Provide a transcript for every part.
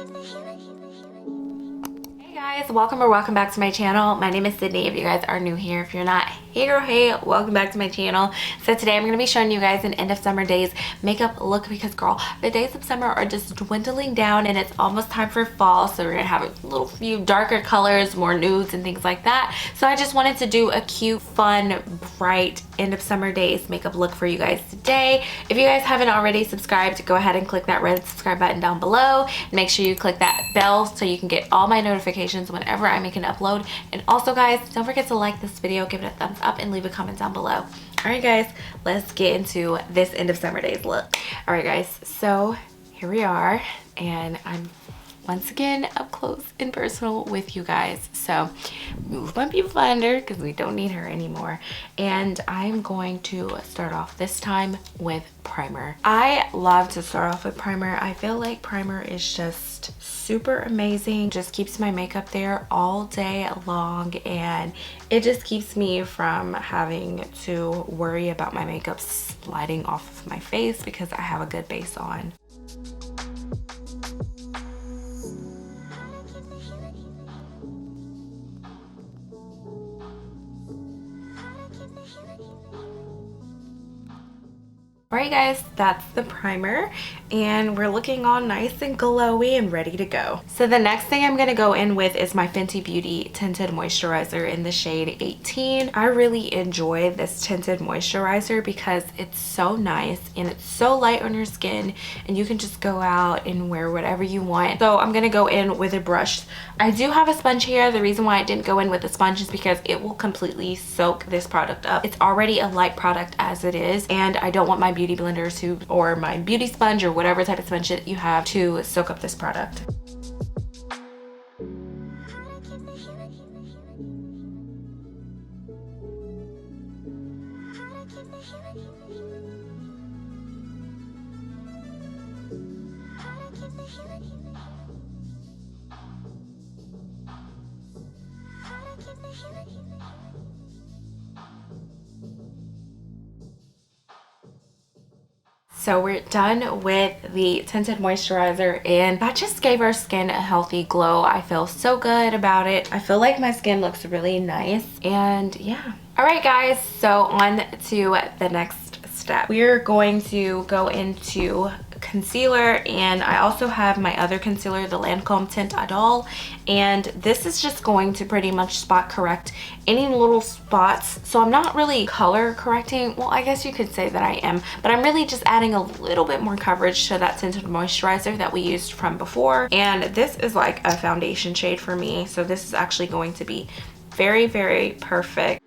Hey guys, welcome back to my channel. My name is Sydney if you guys are new here. If you're not, hey girl, hey, welcome back to my channel. So today I'm going to be showing you guys an end of summer days makeup look because girl, the days of summer are just dwindling down and it's almost time for fall. So we're going to have a little few darker colors, more nudes and things like that. So I just wanted to do a cute, fun, bright end of summer days makeup look for you guys today. If you guys haven't already subscribed, go ahead and click that red subscribe button down below. Make sure you click that bell so you can get all my notifications whenever I make an upload. And also guys, don't forget to like this video, give it a thumbs up, and leave a comment down below. Alright guys, let's get into this end of summer days look. Alright guys, so here we are and I'm once again up close and personal with you guys. So move my beauty blender because we don't need her anymore, and I'm going to start off this time with primer. I love to start off with primer. I feel like primer is just super amazing, just keeps my makeup there all day long, and it just keeps me from having to worry about my makeup sliding off of my face because I have a good base on. Alright guys, that's the primer and we're looking all nice and glowy and ready to go. So the next thing I'm going to go in with is my Fenty Beauty Tinted Moisturizer in the shade 18. I really enjoy this tinted moisturizer because it's so nice and it's so light on your skin and you can just go out and wear whatever you want. So I'm going to go in with a brush. I do have a sponge here. The reason why I didn't go in with a sponge is because it will completely soak this product up. It's already a light product as it is, and I don't want my beauty blender to, or my beauty sponge or whatever type of sponge that you have, to soak up this product. So we're done with the tinted moisturizer and that just gave our skin a healthy glow. I feel so good about it. I feel like my skin looks really nice, and yeah. Alright guys, so on to the next step. We're going to go into concealer, and I also have my other concealer, the Lancome Tint Idole, and this is just going to pretty much spot correct any little spots. So I'm not really color correcting, well I guess you could say that I am, but I'm really just adding a little bit more coverage to that tinted moisturizer that we used from before. And this is like a foundation shade for me, so this is actually going to be very, very perfect.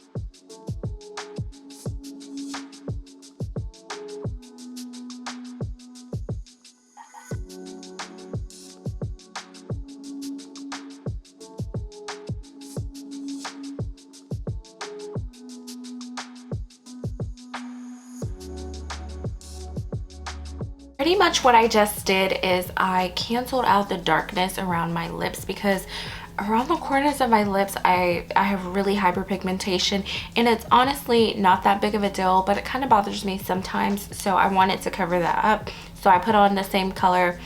Pretty much what I just did is I canceled out the darkness around my lips because around the corners of my lips I have really hyperpigmentation, and it's honestly not that big of a deal, but it kind of bothers me sometimes, so I wanted to cover that up. So I put on the same color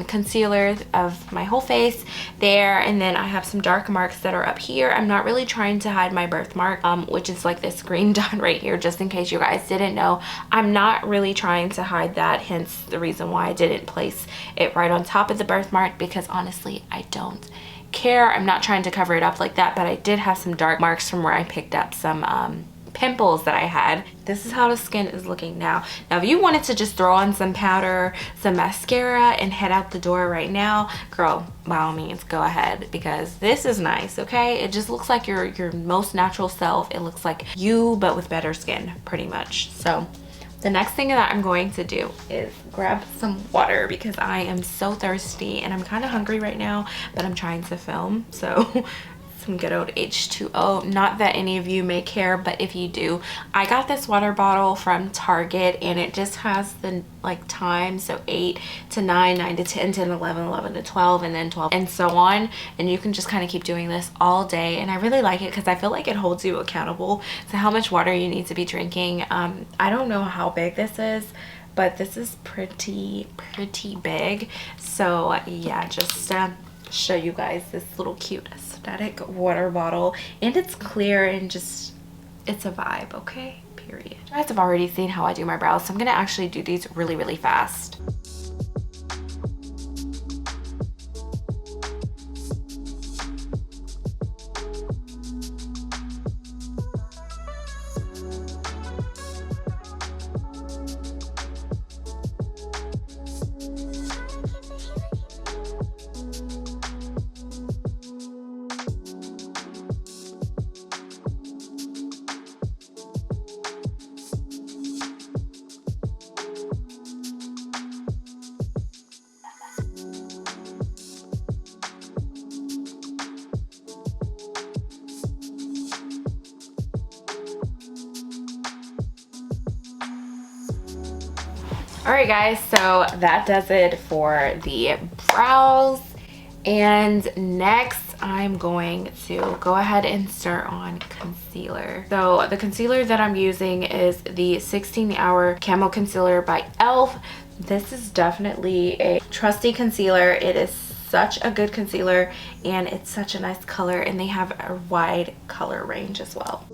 concealer of my whole face there, and then I have some dark marks that are up here. I'm not really trying to hide my birthmark, which is like this green dot right here, just in case you guys didn't know. I'm not really trying to hide that, hence the reason why I didn't place it right on top of the birthmark, because honestly I don't care. I'm not trying to cover it up like that, but I did have some dark marks from where I picked up some pimples that I had. This is how the skin is looking now. Now if you wanted to just throw on some powder, some mascara, and head out the door right now, girl, by all means go ahead, because this is nice. Okay, it just looks like your most natural self. It looks like you but with better skin pretty much. So the next thing that I'm going to do is grab some water because I am so thirsty and I'm kind of hungry right now, but I'm trying to film, so some good old H2O. Not that any of you may care, but if you do, I got this water bottle from Target and it just has the like time, so 8 to 9, 9 to 10, 10 to 11, 11 to 12, and then 12 and so on, and you can just kind of keep doing this all day. And I really like it because I feel like it holds you accountable to how much water you need to be drinking. I don't know how big this is, but this is pretty big. So yeah, just show you guys this little cute aesthetic water bottle, and it's clear and just, it's a vibe, okay? Period. You guys have already seen how I do my brows, so I'm gonna actually do these really fast. Alright guys, so that does it for the brows, and next I'm going to go ahead and start on concealer. So the concealer that I'm using is the 16-Hour Camo Concealer by e.l.f. This is definitely a trusty concealer. It is such a good concealer and it's such a nice color, and they have a wide color range as well.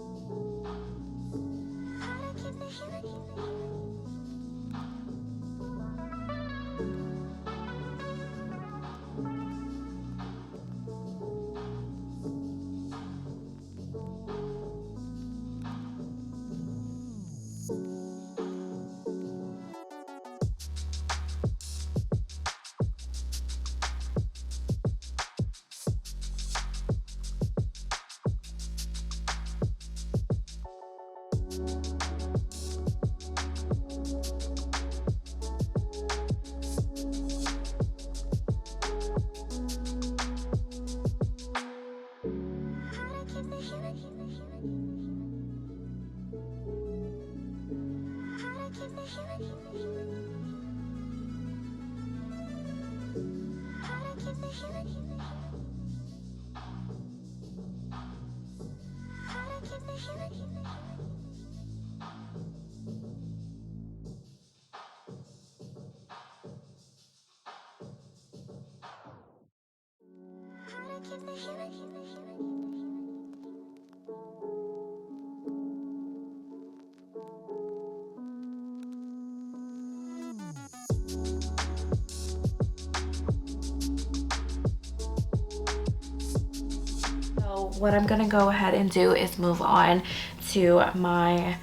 So what I'm gonna go ahead and do is move on to my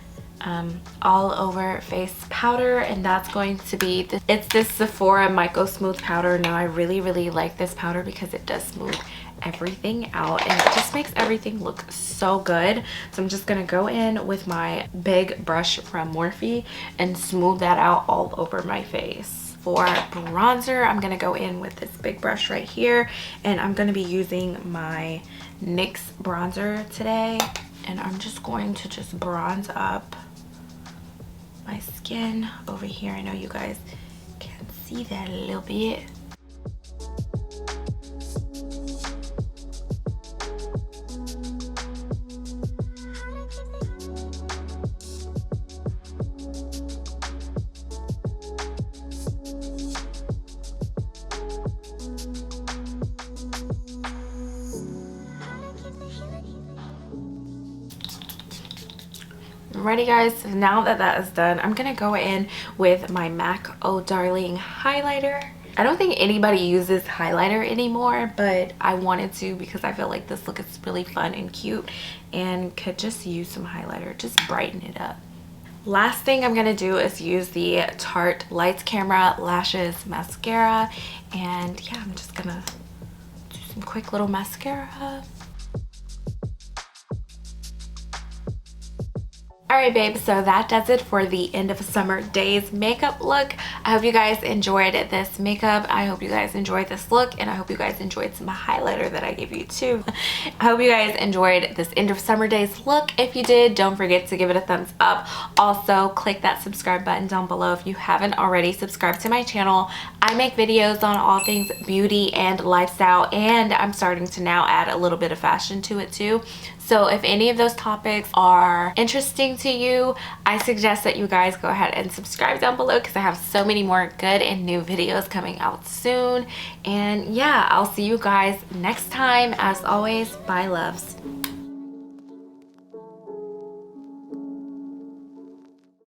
all over face powder, and that's going to be it's this Sephora Micro Smooth powder. Now I really like this powder because it does smooth everything out and it just makes everything look so good. So I'm just gonna go in with my big brush from Morphe and smooth that out all over my face. For bronzer, I'm gonna go in with this big brush right here, and I'm gonna be using my NYX bronzer today, and I'm just going to just bronze up my skin over here. I know you guys can see that a little bit. Alrighty guys, so now that that is done, I'm gonna go in with my MAC Oh Darling highlighter. I don't think anybody uses highlighter anymore, but I wanted to because I feel like this look is really fun and cute and could just use some highlighter, just brighten it up. Last thing I'm gonna do is use the Tarte Lights Camera Lashes Mascara, and yeah, I'm just gonna do some quick little mascara. Alright babe, so that does it for the end of summer days makeup look. I hope you guys enjoyed this makeup. I hope you guys enjoyed this look, and I hope you guys enjoyed some highlighter that I gave you too. I hope you guys enjoyed this end of summer days look. If you did, don't forget to give it a thumbs up. Also, click that subscribe button down below if you haven't already. Subscribe to my channel. I make videos on all things beauty and lifestyle, and I'm starting to now add a little bit of fashion to it too. So if any of those topics are interesting to you, I suggest that you guys go ahead and subscribe down below because I have so many more good and new videos coming out soon. And yeah, I'll see you guys next time. As always, bye loves.